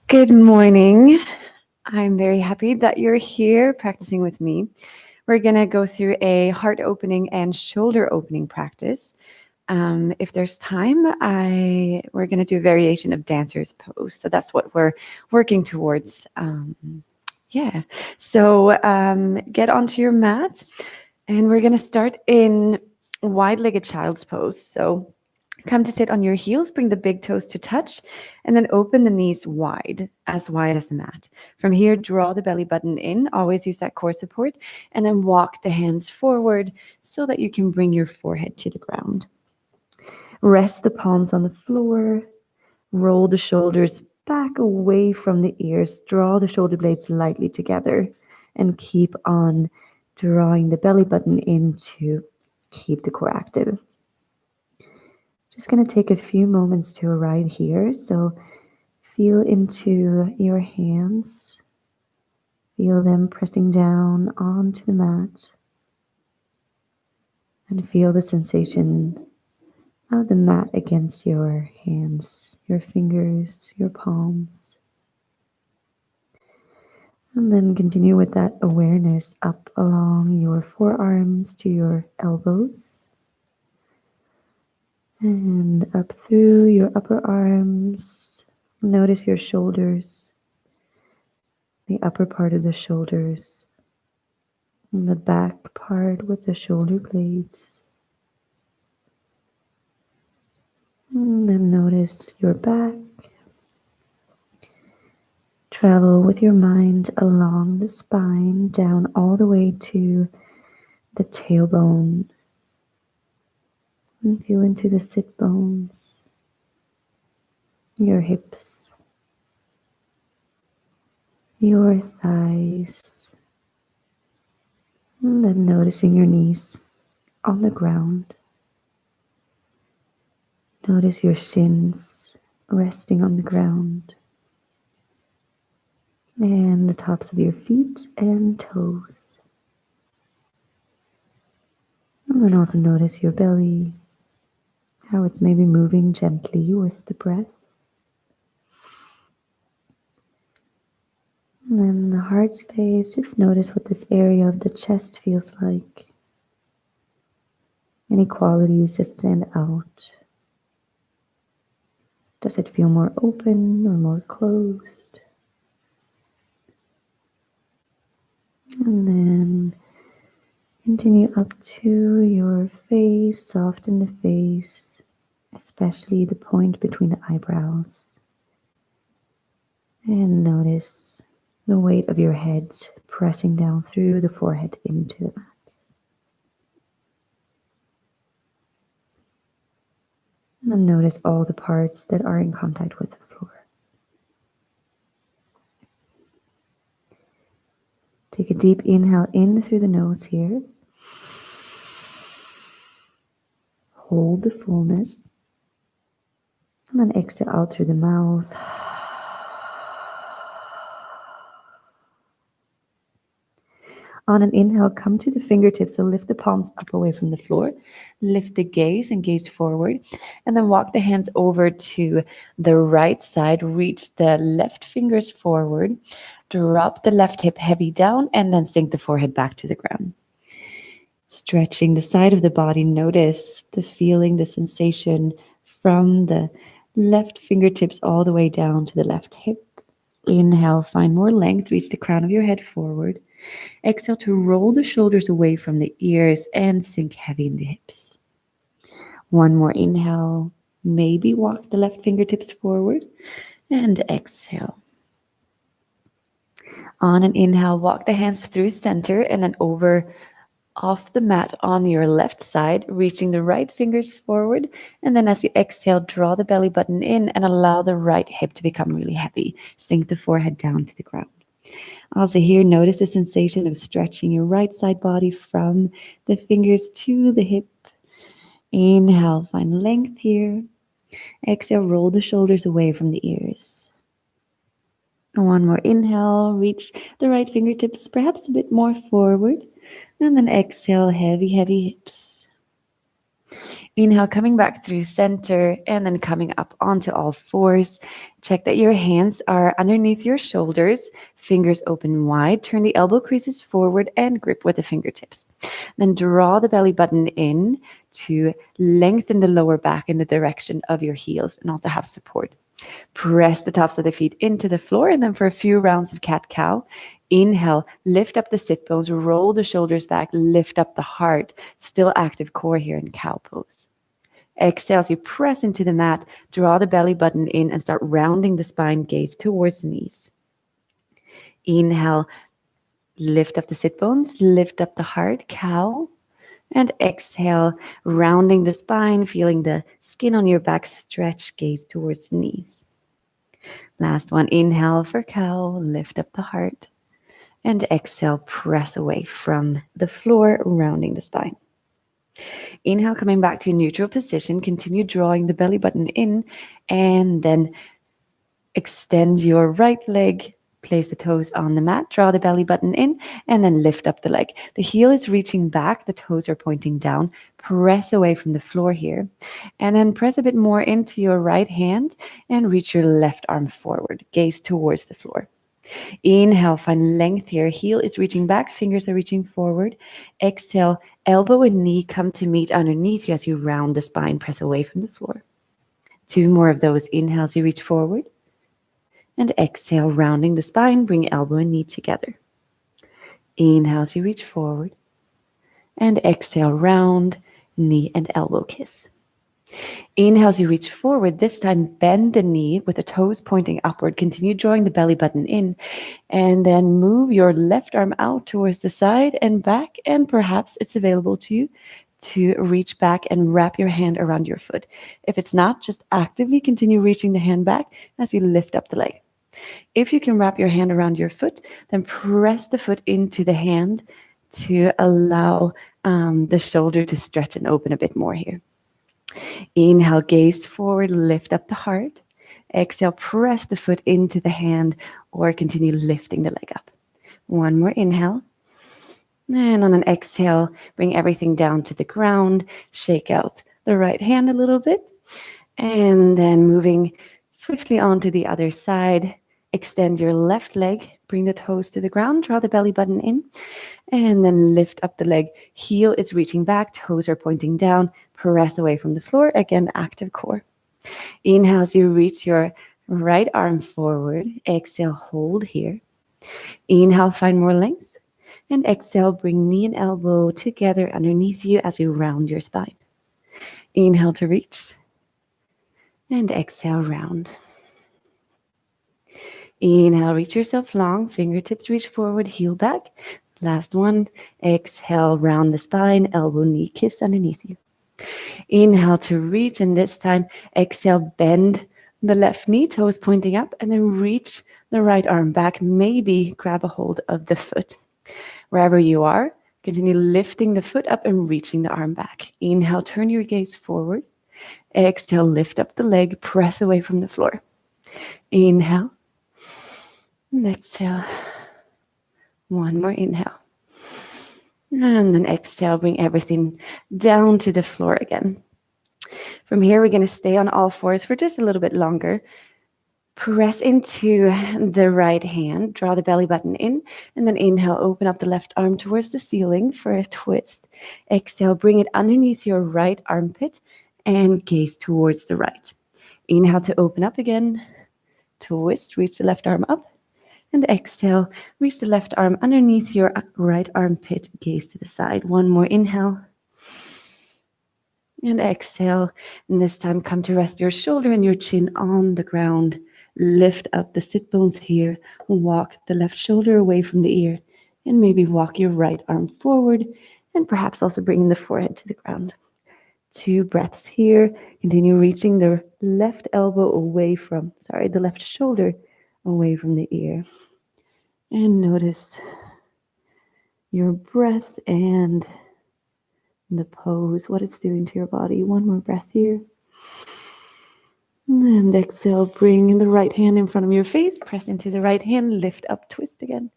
Good morning. I'm very happy that you're here practicing with me. We're going to go through a heart opening and shoulder opening practice. If there's time, we're going to do a variation of dancer's pose. So that's what we're working towards. Yeah. So get onto your mat, and we're going to start in wide-legged child's pose. So come to sit on your heels, bring the big toes to touch, and then open the knees wide as the mat. From here, draw the belly button in, always use that core support, and then walk the hands forward so that you can bring your forehead to the ground. Rest the palms on the floor, roll the shoulders back away from the ears, draw the shoulder blades lightly together, and keep on drawing the belly button in to keep the core active. Just going to take a few moments to arrive here. So feel into your hands. Feel them pressing down onto the mat. And feel the sensation of the mat against your hands, your fingers, your palms. And then continue with that awareness up along your forearms to your elbows. And up through your upper arms. Notice your shoulders, the upper part of the shoulders, and the back part with the shoulder blades. And then notice your back. Travel with your mind along the spine, down all the way to the tailbone. And feel into the sit bones, your hips, your thighs. And then noticing your knees on the ground. Notice your shins resting on the ground. And the tops of your feet and toes. And then also notice your belly, how it's maybe moving gently with the breath. And then the heart space, just notice what this area of the chest feels like. Any qualities that stand out. Does it feel more open or more closed? And then continue up to your face, soften the face, especially the point between the eyebrows. And notice the weight of your head pressing down through the forehead into the mat. And then notice all the parts that are in contact with the floor. Take a deep inhale in through the nose here. Hold the fullness. And then exhale out through the mouth. On an inhale, come to the fingertips, so lift the palms up away from the floor. Lift the gaze and gaze forward. And then walk the hands over to the right side. Reach the left fingers forward. Drop the left hip heavy down and then sink the forehead back to the ground. Stretching the side of the body, notice the feeling, the sensation from the left fingertips all the way down to the left hip. Inhale, find more length, reach the crown of your head forward. Exhale to roll the shoulders away from the ears and sink heavy in the hips. One more inhale, maybe walk the left fingertips forward and exhale. On an inhale, walk the hands through center and then over off the mat on your left side, reaching the right fingers forward. And then as you exhale, draw the belly button in and allow the right hip to become really heavy. Sink the forehead down to the ground. Also here, notice the sensation of stretching your right side body from the fingers to the hip. Inhale, find length here. Exhale, roll the shoulders away from the ears. One more inhale, reach the right fingertips perhaps a bit more forward. And then exhale, heavy, heavy hips. Inhale, coming back through center and then coming up onto all fours. Check that your hands are underneath your shoulders, fingers open wide. Turn the elbow creases forward and grip with the fingertips. Then draw the belly button in to lengthen the lower back in the direction of your heels and also have support. Press the tops of the feet into the floor, and then for a few rounds of cat-cow, inhale, lift up the sit bones, roll the shoulders back, lift up the heart, still active core here in cow pose. Exhale as you press into the mat, draw the belly button in and start rounding the spine, gaze towards the knees. Inhale, lift up the sit bones, lift up the heart, cow. And exhale, rounding the spine, feeling the skin on your back stretch, gaze towards the knees. Last one, inhale for cow, lift up the heart. And exhale, press away from the floor, rounding the spine. Inhale, coming back to a neutral position. Continue drawing the belly button in and then extend your right leg. Place the toes on the mat, draw the belly button in, and then lift up the leg. The heel is reaching back, the toes are pointing down. Press away from the floor here. And then press a bit more into your right hand and reach your left arm forward. Gaze towards the floor. Inhale, find length here. Heel is reaching back, fingers are reaching forward. Exhale, elbow and knee come to meet underneath you as you round the spine, press away from the floor. 2 more of those. Inhales, you reach forward. And exhale, rounding the spine, bring elbow and knee together. Inhale as you reach forward. And exhale, round, knee and elbow kiss. Inhale as you reach forward. This time, bend the knee with the toes pointing upward. Continue drawing the belly button in. And then move your left arm out towards the side and back. And perhaps it's available to you to reach back and wrap your hand around your foot. If it's not, just actively continue reaching the hand back as you lift up the leg. If you can wrap your hand around your foot, then press the foot into the hand to allow the shoulder to stretch and open a bit more here. Inhale, gaze forward, lift up the heart. Exhale, press the foot into the hand or continue lifting the leg up. One more inhale. And on an exhale, bring everything down to the ground. Shake out the right hand a little bit. And then moving swiftly onto the other side. Extend your left leg, bring the toes to the ground, draw the belly button in, and then lift up the leg. Heel is reaching back, toes are pointing down, press away from the floor. Again, active core. Inhale as you reach your right arm forward. Exhale, hold here. Inhale, find more length. And exhale, bring knee and elbow together underneath you as you round your spine. Inhale to reach. And exhale, round. Inhale, reach yourself long, fingertips reach forward, heel back. Last one, exhale, round the spine, elbow, knee, kiss underneath you. Inhale to reach, and this time, exhale, bend the left knee, toes pointing up, and then reach the right arm back. Maybe grab a hold of the foot. Wherever you are, continue lifting the foot up and reaching the arm back. Inhale, turn your gaze forward. Exhale, lift up the leg, press away from the floor. Inhale. And exhale. One more inhale. And then exhale, bring everything down to the floor again. From here, we're going to stay on all fours for just a little bit longer. Press into the right hand, draw the belly button in, and then inhale, open up the left arm towards the ceiling for a twist. Exhale, bring it underneath your right armpit and gaze towards the right. Inhale to open up again, twist, reach the left arm up. And exhale, reach the left arm underneath your right armpit, gaze to the side. One more inhale. And exhale. And this time, come to rest your shoulder and your chin on the ground. Lift up the sit bones here. Walk the left shoulder away from the ear. And maybe walk your right arm forward. And perhaps also bring the forehead to the ground. 2 breaths here. Continue reaching the left elbow away from, the left shoulder away from the ear. And notice your breath and the pose, what it's doing to your body. One more breath here. And exhale, bring the right hand in front of your face. Press into the right hand, lift up, twist again.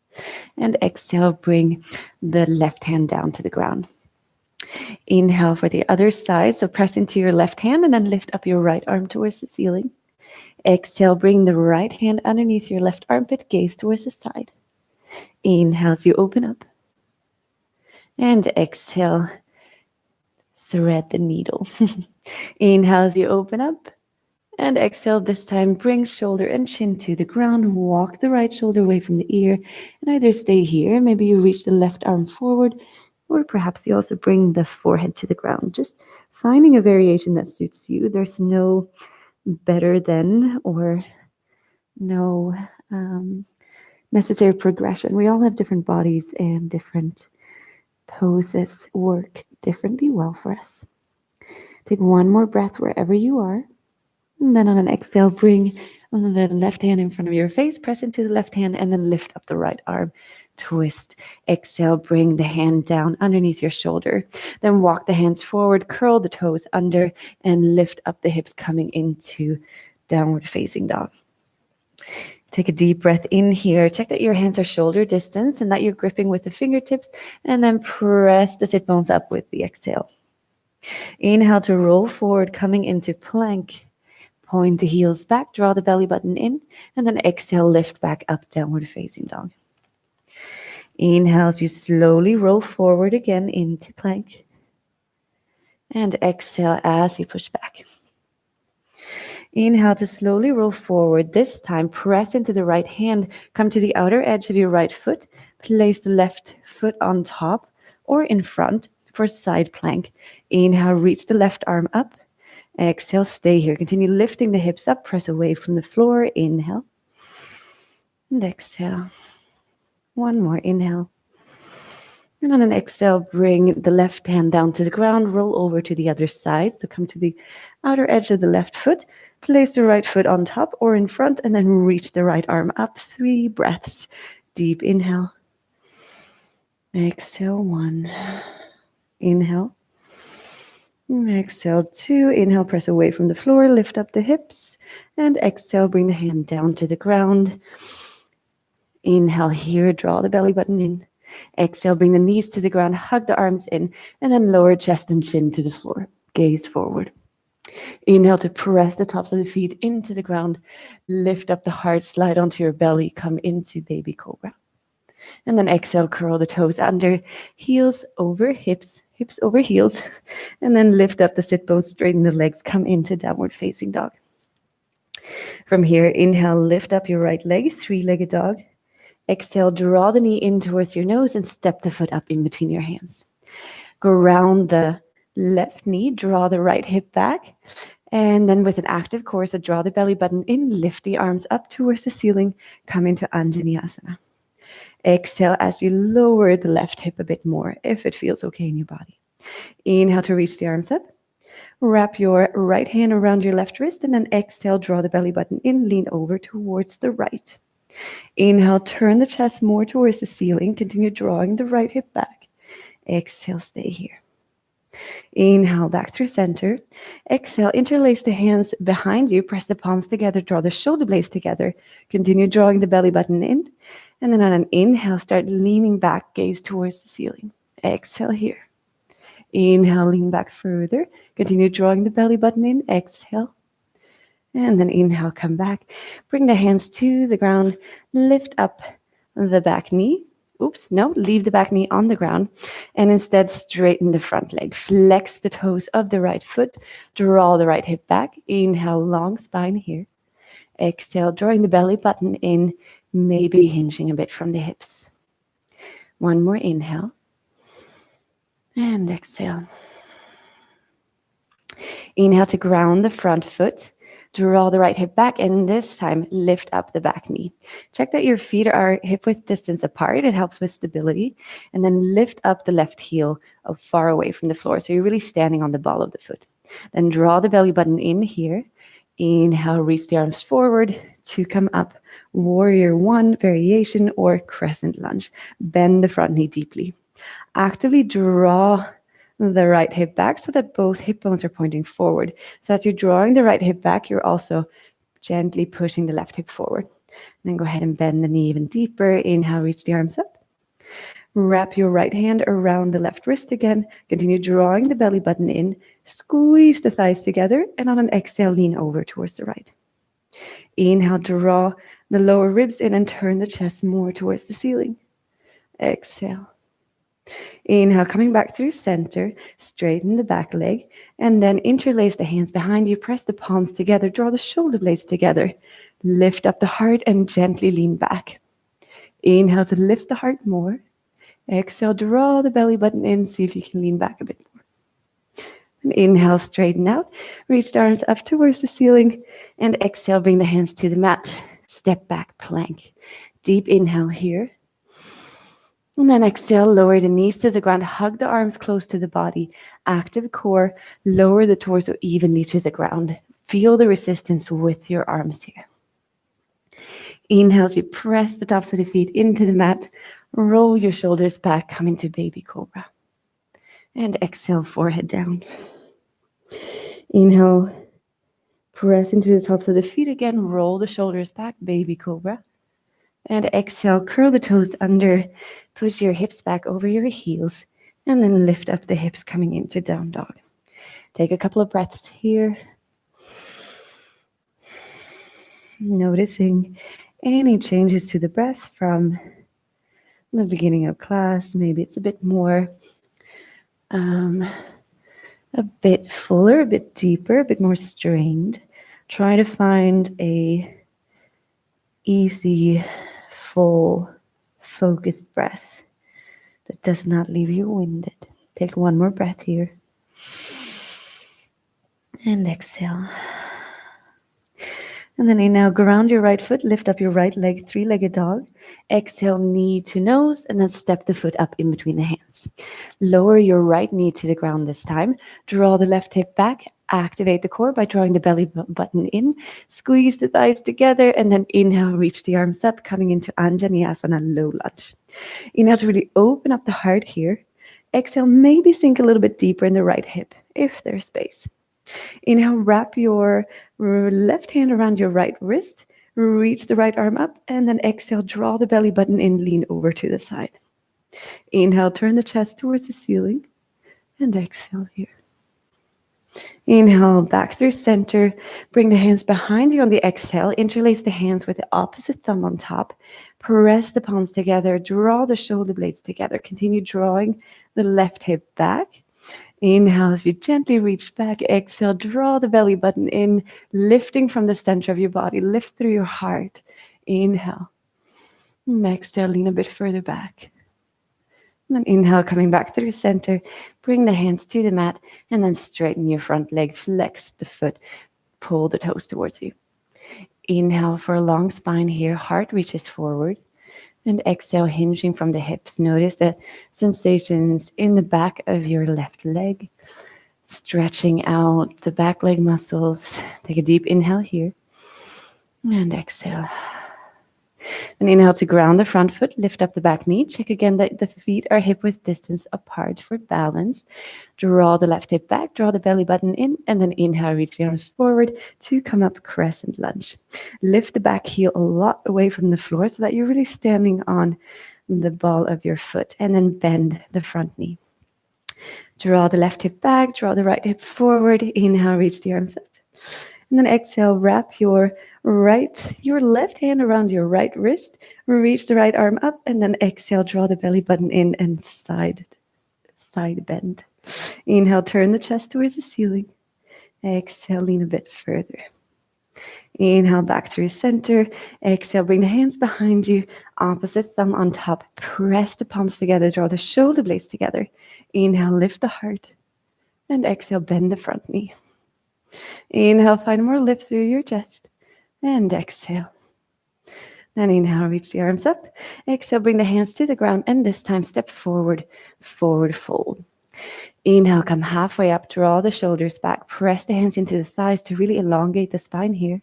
And exhale, bring the left hand down to the ground. Inhale for the other side. So press into your left hand and then lift up your right arm towards the ceiling. Exhale, bring the right hand underneath your left armpit, gaze towards the side. Inhale as you open up. And exhale, thread the needle. Inhale as you open up. And exhale, this time bring shoulder and chin to the ground. Walk the right shoulder away from the ear. And either stay here, maybe you reach the left arm forward, or perhaps you also bring the forehead to the ground. Just finding a variation that suits you. There's no better than or no necessary progression. We all have different bodies and different poses work differently well for us. Take one more breath wherever you are. And then on an exhale, bring the left hand in front of your face, press into the left hand, and then lift up the right arm. Twist. Exhale, bring the hand down underneath your shoulder. Then walk the hands forward, curl the toes under, and lift up the hips coming into downward facing dog. Take a deep breath in here. Check that your hands are shoulder distance and that you're gripping with the fingertips, and then press the sit bones up with the exhale. Inhale to roll forward, coming into plank. Point the heels back, draw the belly button in, and then exhale, lift back up, downward facing dog. Inhale as you slowly roll forward again into plank. And exhale as you push back. Inhale to slowly roll forward. This time, press into the right hand, come to the outer edge of your right foot, place the left foot on top or in front for side plank. Inhale, reach the left arm up. Exhale, stay here. Continue lifting the hips up, press away from the floor. Inhale. And exhale. One more inhale. And on an exhale, bring the left hand down to the ground, roll over to the other side. So come to the outer edge of the left foot, place the right foot on top or in front, and then reach the right arm up. 3 breaths. Deep inhale. Exhale, 1. Inhale. Exhale, 2. Inhale, press away from the floor, lift up the hips, and exhale, bring the hand down to the ground. Inhale here, draw the belly button in. Exhale, bring the knees to the ground, hug the arms in, and then lower chest and chin to the floor. Gaze forward. Inhale to press the tops of the feet into the ground. Lift up the heart, slide onto your belly, come into baby cobra. And then exhale, curl the toes under, heels over hips, hips over heels. And then lift up the sit bones, straighten the legs, come into downward facing dog. From here, inhale, lift up your right leg, 3-legged dog. Exhale, draw the knee in towards your nose and step the foot up in between your hands. Ground the left knee, draw the right hip back. And then with an active core, so draw the belly button in, lift the arms up towards the ceiling, come into Anjaneyasana. Exhale as you lower the left hip a bit more, if it feels okay in your body. Inhale to reach the arms up. Wrap your right hand around your left wrist, and then exhale, draw the belly button in, lean over towards the right. Inhale, turn the chest more towards the ceiling. Continue drawing the right hip back. Exhale, stay here. Inhale, back through center. Exhale, interlace the hands behind you. Press the palms together. Draw the shoulder blades together. Continue drawing the belly button in. And then on an inhale, start leaning back. Gaze towards the ceiling. Exhale here. Inhale, lean back further. Continue drawing the belly button in. Exhale. And then inhale, come back. Bring the hands to the ground. Lift up the back knee. Oops, no, leave the back knee on the ground. And instead straighten the front leg. Flex the toes of the right foot. Draw the right hip back. Inhale, long spine here. Exhale, drawing the belly button in. Maybe hinging a bit from the hips. One more inhale. And exhale. Inhale to ground the front foot. Draw the right hip back, and this time lift up the back knee. Check that your feet are hip-width distance apart. It helps with stability. And then lift up the left heel far away from the floor. So you're really standing on the ball of the foot. Then draw the belly button in here. Inhale, reach the arms forward to come up. Warrior 1 variation or crescent lunge. Bend the front knee deeply. Actively draw the right hip back so that both hip bones are pointing forward. So as you're drawing the right hip back, you're also gently pushing the left hip forward. And then go ahead and bend the knee even deeper. Inhale, reach the arms up. Wrap your right hand around the left wrist again. Continue drawing the belly button in. Squeeze the thighs together, and on an exhale, lean over towards the right. Inhale, draw the lower ribs in and turn the chest more towards the ceiling. Exhale. Inhale, coming back through center, straighten the back leg, and then interlace the hands behind you, press the palms together, draw the shoulder blades together, lift up the heart and gently lean back. Inhale to lift the heart more. Exhale, draw the belly button in, see if you can lean back a bit more. And inhale, straighten out, reach the arms up towards the ceiling, and exhale, bring the hands to the mat, step back, plank. Deep inhale here. And then exhale, lower the knees to the ground, hug the arms close to the body, active core, lower the torso evenly to the ground. Feel the resistance with your arms here. Inhale as you press the tops of the feet into the mat, roll your shoulders back, come into baby cobra. And exhale, forehead down. Inhale, press into the tops of the feet again, roll the shoulders back, baby cobra. And exhale, curl the toes under, push your hips back over your heels, and then lift up the hips coming into down dog. Take a couple of breaths here. Noticing any changes to the breath from the beginning of class. Maybe it's a bit more, a bit fuller, a bit deeper, a bit more strained. Try to find a easy, full, focused breath that does not leave you winded. Take one more breath here. And exhale. And then inhale, ground your right foot, lift up your right leg, three-legged dog. Exhale, knee to nose, and then step the foot up in between the hands. Lower your right knee to the ground this time. Draw the left hip back. Activate the core by drawing the belly button in. Squeeze the thighs together, and then inhale, reach the arms up, coming into Anjaneyasana, low lunge. Inhale to really open up the heart here. Exhale, maybe sink a little bit deeper in the right hip, if there's space. Inhale, wrap your left hand around your right wrist, reach the right arm up, and then exhale, draw the belly button in, lean over to the side. Inhale, turn the chest towards the ceiling, and exhale here. Inhale, back through center, bring the hands behind you on the exhale, interlace the hands with the opposite thumb on top, press the palms together, draw the shoulder blades together, continue drawing the left hip back. Inhale as you gently reach back. Exhale, draw the belly button in, lifting from the center of your body. Lift through your heart. Inhale. And exhale, lean a bit further back. And then inhale, coming back through center. Bring the hands to the mat and then straighten your front leg. Flex the foot. Pull the toes towards you. Inhale for a long spine here. Heart reaches forward. And exhale, hinging from the hips. Notice the sensations in the back of your left leg. Stretching out the back leg muscles. Take a deep inhale here. And exhale. And inhale to ground the front foot. Lift up the back knee. Check again that the feet are hip width distance apart for balance. Draw the left hip back. Draw the belly button in. And then inhale, reach the arms forward to come up crescent lunge. Lift the back heel a lot away from the floor so that you're really standing on the ball of your foot. And then bend the front knee. Draw the left hip back. Draw the right hip forward. Inhale, reach the arms up. And then exhale, wrap your left hand around your right wrist, reach the right arm up, and then exhale, draw the belly button in and side bend. Inhale, turn the chest towards the ceiling. Exhale, lean a bit further. Inhale, back through center. Exhale, bring the hands behind you, opposite thumb on top. Press the palms together, draw the shoulder blades together. Inhale, lift the heart. And exhale, bend the front knee. Inhale, find more lift through your chest. And exhale. Then inhale, reach the arms up. Exhale, bring the hands to the ground. And this time, step forward, forward fold. Inhale, come halfway up. Draw the shoulders back. Press the hands into the thighs to really elongate the spine here.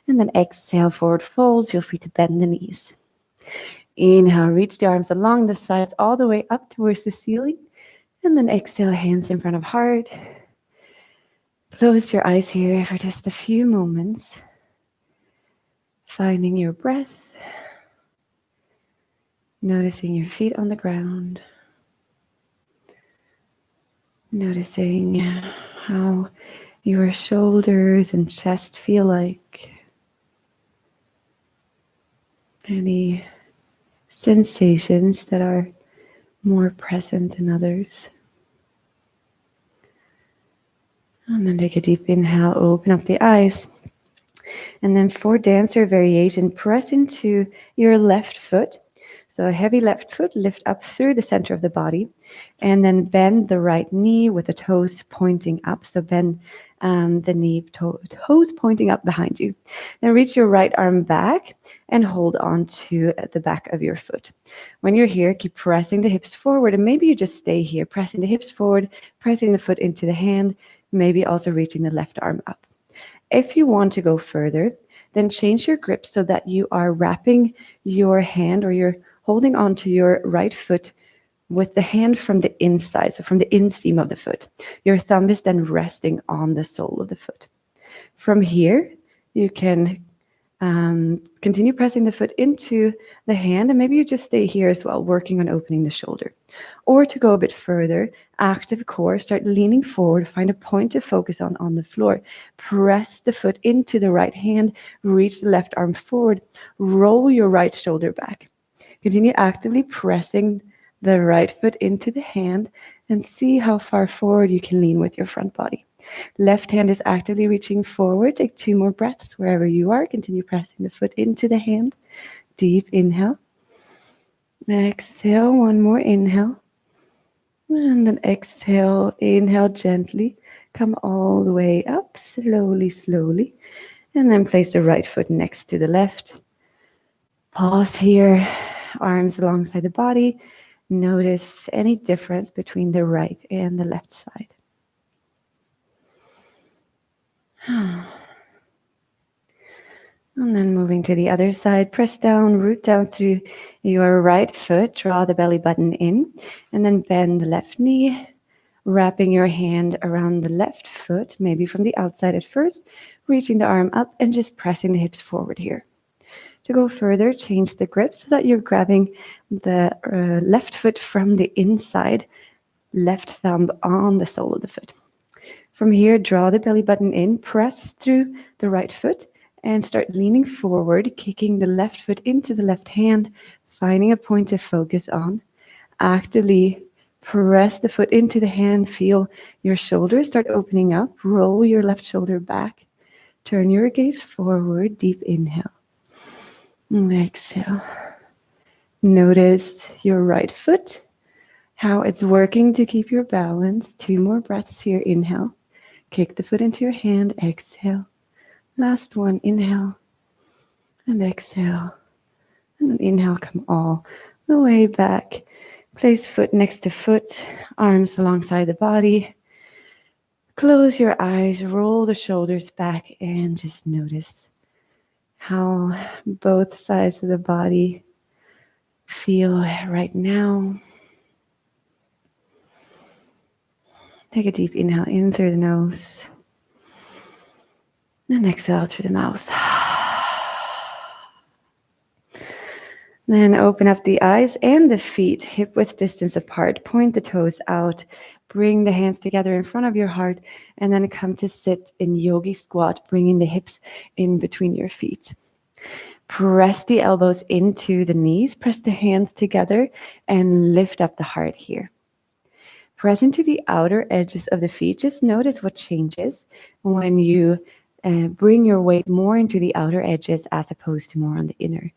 And then exhale, forward fold. Feel free to bend the knees. Inhale, reach the arms along the sides all the way up towards the ceiling. And then exhale, hands in front of heart. Close your eyes here for just a few moments, finding your breath. Noticing your feet on the ground. Noticing how your shoulders and chest feel like. Any sensations that are more present than others. And then take a deep inhale, open up the eyes. And then for dancer variation, press into your left foot. So a heavy left foot, lift up through the center of the body, and then bend the right knee with the toes pointing up. So bend the knee, toes pointing up behind you. Then reach your right arm back and hold on to the back of your foot. When you're here, keep pressing the hips forward, and maybe you just stay here, pressing the hips forward, pressing the foot into the hand, maybe also reaching the left arm up. If you want to go further, then change your grip so that you are wrapping your hand, or you're holding onto your right foot with the hand from the inside, so from the inseam of the foot. Your thumb is then resting on the sole of the foot. From here, you can continue pressing the foot into the hand, and maybe you just stay here as well, working on opening the shoulder. Or to go a bit further, active core, start leaning forward, find a point to focus on the floor. Press the foot into the right hand, reach the left arm forward, roll your right shoulder back. Continue actively pressing the right foot into the hand and see how far forward you can lean with your front body. Left hand is actively reaching forward. Take 2 more breaths wherever you are. Continue pressing the foot into the hand. Deep inhale. Exhale, 1 more inhale. And then exhale, inhale gently. Come all the way up, slowly, slowly. And then place the right foot next to the left. Pause here, arms alongside the body. Notice any difference between the right and the left side. And then moving to the other side, press down, root down through your right foot, draw the belly button in, and then bend the left knee, wrapping your hand around the left foot, maybe from the outside at first, reaching the arm up and just pressing the hips forward here. To go further, change the grip so that you're grabbing the left foot from the inside, left thumb on the sole of the foot. From here, draw the belly button in, press through the right foot, and start leaning forward, kicking the left foot into the left hand, finding a point to focus on. Actively press the foot into the hand, feel your shoulders start opening up, roll your left shoulder back, turn your gaze forward, deep inhale. And exhale. Notice your right foot, how it's working to keep your balance. 2 more breaths here, inhale. Kick the foot into your hand, exhale. Last one, inhale and exhale. And then inhale, come all the way back. Place foot next to foot, arms alongside the body. Close your eyes, roll the shoulders back, and just notice how both sides of the body feel right now. Take a deep inhale in through the nose. And exhale through the mouth. Then open up the eyes and the feet, hip width distance apart. Point the toes out. Bring the hands together in front of your heart. And then come to sit in yogi squat, bringing the hips in between your feet. Press the elbows into the knees. Press the hands together and lift up the heart here. Press into the outer edges of the feet. Just notice what changes when you bring your weight more into the outer edges as opposed to more on the inner.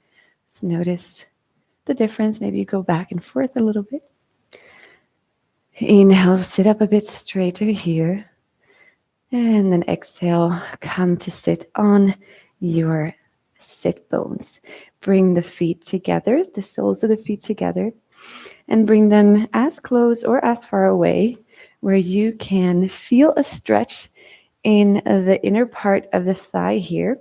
Just notice the difference. Maybe you go back and forth a little bit. Inhale, sit up a bit straighter here. And then exhale, come to sit on your sit bones. Bring the feet together, the soles of the feet together, and bring them as close or as far away where you can feel a stretch in the inner part of the thigh here.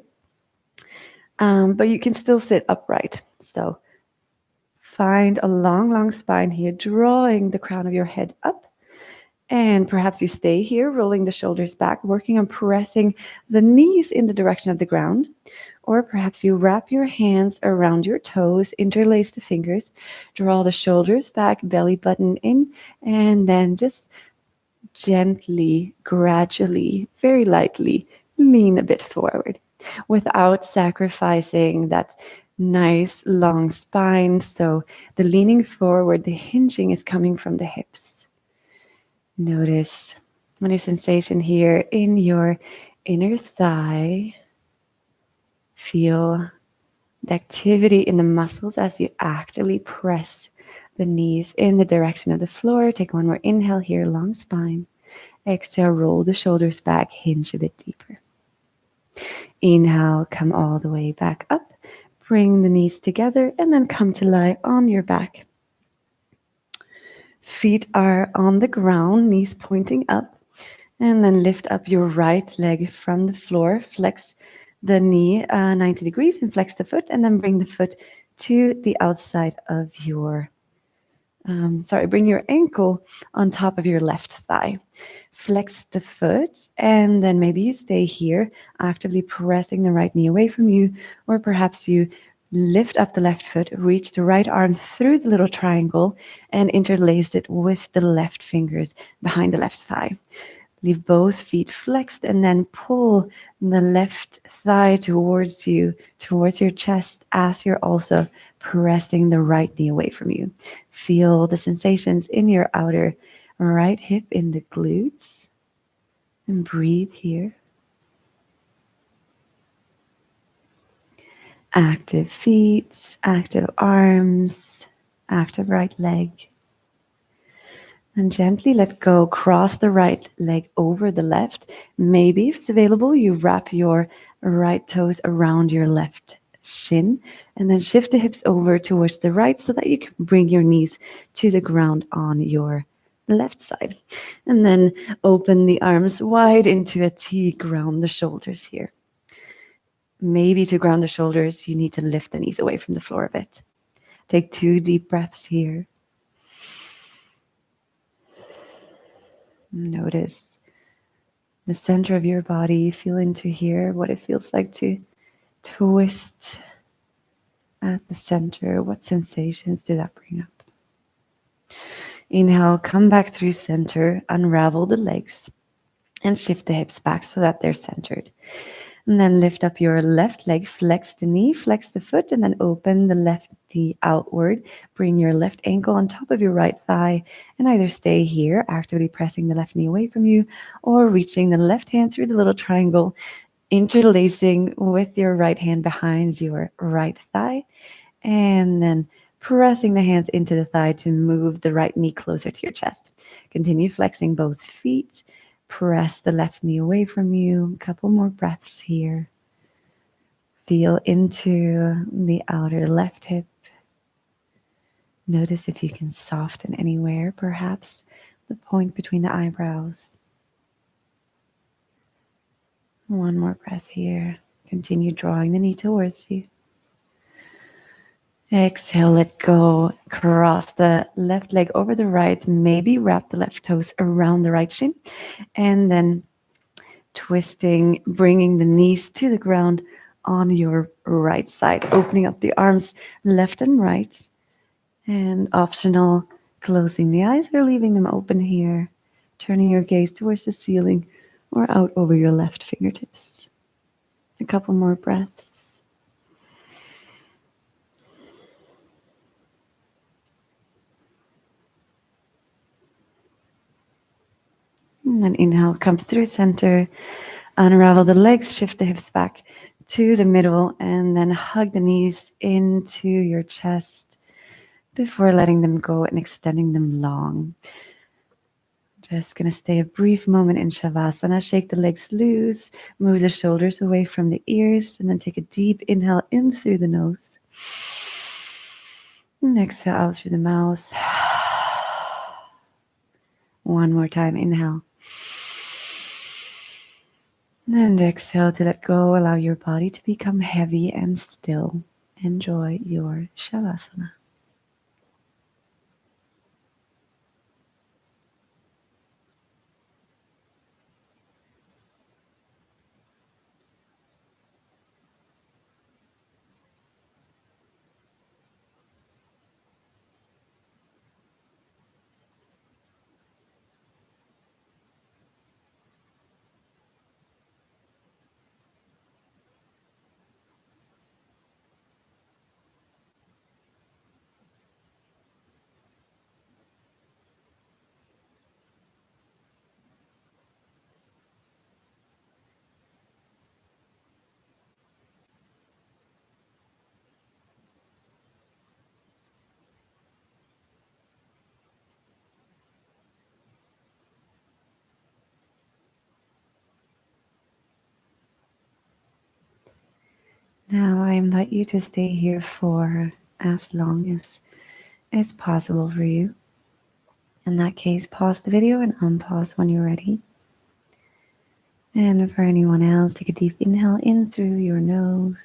But you can still sit upright. So find a long, long spine here, drawing the crown of your head up And perhaps you stay here, rolling the shoulders back, working on pressing the knees in the direction of the ground. Or perhaps you wrap your hands around your toes, interlace the fingers, draw the shoulders back, belly button in, and then just gently, gradually, very lightly lean a bit forward without sacrificing that nice long spine. So the leaning forward, the hinging is coming from the hips. Notice any sensation here in your inner thigh. Feel the activity in the muscles as you actively press the knees in the direction of the floor. Take one more inhale here, long spine. Exhale, roll the shoulders back, hinge a bit deeper. Inhale, come all the way back up. Bring the knees together and then come to lie on your back. Feet are on the ground, knees pointing up. And then lift up your right leg from the floor. Flex the knee 90 degrees and flex the foot. And then bring the foot to the outside of your, bring your ankle on top of your left thigh. Flex the foot, and then maybe you stay here, actively pressing the right knee away from you, or perhaps you lift up the left foot, reach the right arm through the little triangle, and interlace it with the left fingers behind the left thigh. Leave both feet flexed and then pull the left thigh towards you, towards your chest, as you're also pressing the right knee away from you. Feel the sensations in your outer right hip, in the glutes, and breathe here. Active feet, active arms, active right leg. And gently let go. Cross the right leg over the left. Maybe, if it's available, you wrap your right toes around your left shin and then shift the hips over towards the right so that you can bring your knees to the ground on your left side. And then open the arms wide into a T. Ground the shoulders here. Maybe to ground the shoulders, you need to lift the knees away from the floor a bit. Take 2 deep breaths here. Notice the center of your body. Feel into here what it feels like to twist at the center. What sensations do that bring up? Inhale, come back through center, unravel the legs, and shift the hips back so that they're centered. And then lift up your left leg, flex the knee, flex the foot, and then open the left knee outward. Bring your left ankle on top of your right thigh and either stay here, actively pressing the left knee away from you, or reaching the left hand through the little triangle, interlacing with your right hand behind your right thigh, and then pressing the hands into the thigh to move the right knee closer to your chest. Continue flexing both feet. Press the left knee away from you. A couple more breaths here. Feel into the outer left hip. Notice if you can soften anywhere, perhaps the point between the eyebrows. One more breath here. Continue drawing the knee towards you. Exhale, let go. Cross the left leg over the right. Maybe wrap the left toes around the right shin. And then twisting, bringing the knees to the ground on your right side. Opening up the arms left and right. And optional, closing the eyes or leaving them open here. Turning your gaze towards the ceiling or out over your left fingertips. A couple more breaths. And then inhale, come through center, unravel the legs, shift the hips back to the middle, and then hug the knees into your chest before letting them go and extending them long. Just going to stay a brief moment in Shavasana. Shake the legs loose, move the shoulders away from the ears, and then take a deep inhale in through the nose. And exhale out through the mouth. One more time, inhale. And exhale to let go. Allow your body to become heavy and still. Enjoy your Shavasana. Now I invite you to stay here for as long as it's possible for you. In that case, pause the video and unpause when you're ready. And for anyone else, take a deep inhale in through your nose.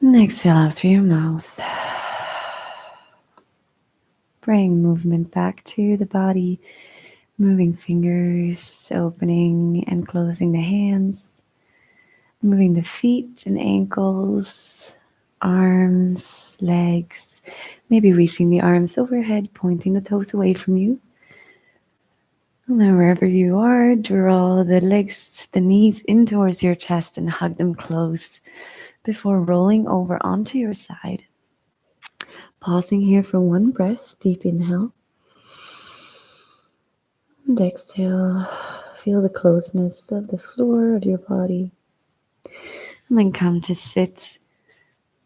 And exhale out through your mouth. Bring movement back to the body, moving fingers, opening and closing the hands, moving the feet and ankles, arms, legs, maybe reaching the arms overhead, pointing the toes away from you. And then wherever you are, draw the legs, the knees in towards your chest and hug them close before rolling over onto your side. Pausing here for one breath, deep inhale. And exhale, feel the closeness of the floor of your body. And then come to sit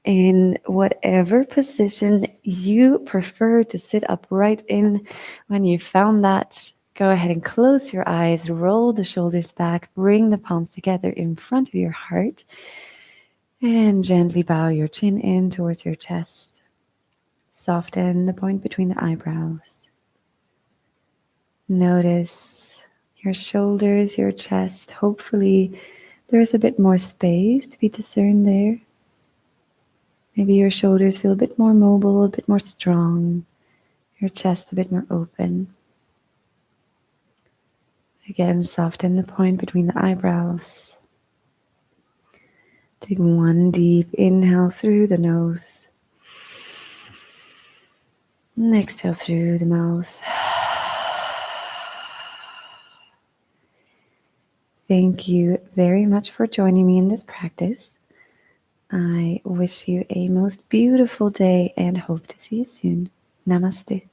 in whatever position you prefer to sit upright in. When you found that, go ahead and close your eyes, roll the shoulders back, bring the palms together in front of your heart, and gently bow your chin in towards your chest. Soften the point between the eyebrows. Notice your shoulders, your chest. Hopefully there's a bit more space to be discerned there. Maybe your shoulders feel a bit more mobile, a bit more strong. Your chest a bit more open. Again, soften the point between the eyebrows. Take one deep inhale through the nose. And exhale through the mouth. Thank you very much for joining me in this practice. I wish you a most beautiful day and hope to see you soon. Namaste.